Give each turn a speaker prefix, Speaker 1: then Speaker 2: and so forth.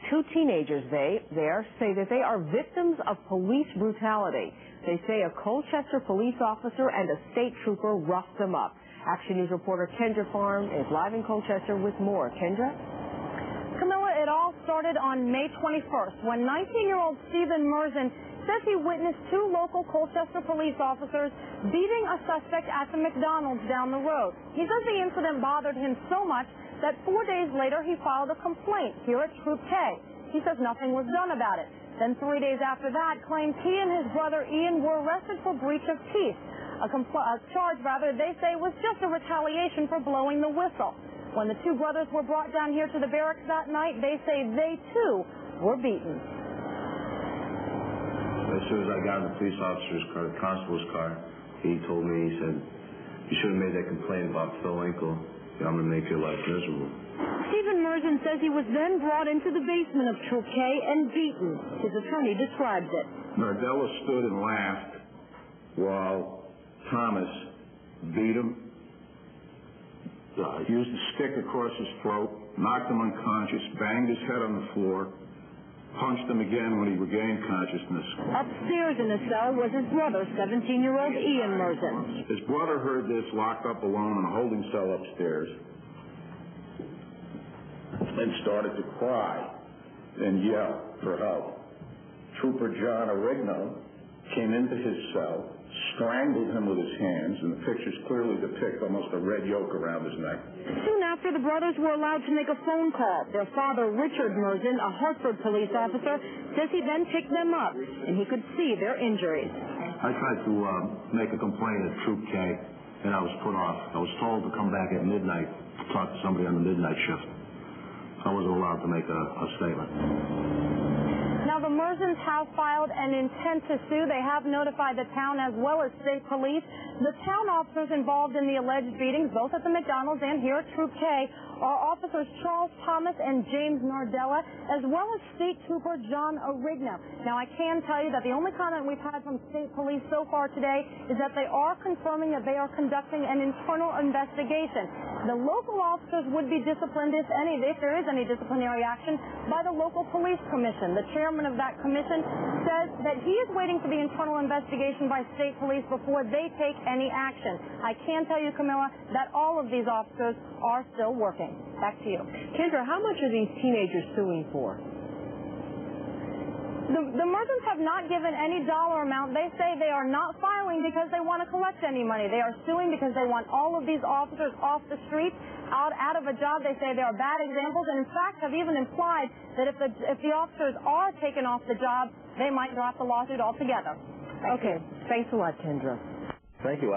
Speaker 1: Two teenagers there say that they are victims of police brutality. They say a Colchester police officer and a state trooper roughed them up. Action News reporter Kendra Farm is live in Colchester with more. Kendra?
Speaker 2: Camilla, it all started on May 21st when 19-year-old Stephen Merzen says he witnessed two local Colchester police officers beating a suspect at the McDonald's down the road. He says the incident bothered him so much that 4 days later he filed a complaint here at Troop K. He says nothing was done about it. Then 3 days after that, claims he and his brother Ian were arrested for breach of peace. A charge they say was just a retaliation for blowing the whistle. When the two brothers were brought down here to the barracks that night, they say they too were beaten.
Speaker 3: As soon as I got in the police officer's car, the constable's car, he told me, he said, "You should have made that complaint about Phil Winkle. I'm going to make your life miserable."
Speaker 2: Stephen Merzen says he was then brought into the basement of Troop K and beaten. His attorney describes it.
Speaker 4: Nardella stood and laughed while Thomas beat him, used a stick across his throat, knocked him unconscious, banged his head on the floor, punched him again when he regained consciousness.
Speaker 2: Upstairs in the cell was his brother, 17-year-old Ian Merzen.
Speaker 4: His brother heard this, locked up alone in a holding cell upstairs, and started to cry and yell for help. Trooper John Arigno came into his cell, strangled him with his hands, and the pictures clearly depict almost a red yoke around his neck.
Speaker 2: Soon after, the brothers were allowed to make a phone call. Their father, Richard Merzen, a Hartford police officer, says he then picked them up, and he could see their injuries.
Speaker 3: I tried to make a complaint at Troop K, and I was put off. I was told to come back at midnight to talk to somebody on the midnight shift. I wasn't allowed to make a statement.
Speaker 2: Now, the Merzens have filed an intent to sue. They have notified the town as well as state police. The town officers involved in the alleged beatings, both at the McDonald's and here at Troop K, are officers Charles Thomas and James Nardella, as well as State Trooper John Arigno. Now, I can tell you that the only comment we've had from state police so far today is that they are confirming that they are conducting an internal investigation. The local officers would be disciplined, if there is any disciplinary action, by the local police commission. The chairman of that commission says that he is waiting for the internal investigation by state police before they take any action. I can tell you, Camilla, that all of these officers are still working. Back to you.
Speaker 1: Kendra, how much are these teenagers suing for?
Speaker 2: The Merzens have not given any dollar amount. They say they are not filing because they want to collect any money. They are suing because they want all of these officers off the street, out of a job. They say they are bad examples, and in fact have even implied that if the officers are taken off the job, they might drop the lawsuit altogether.
Speaker 1: Okay. Thanks a lot, Kendra.
Speaker 3: Thank you.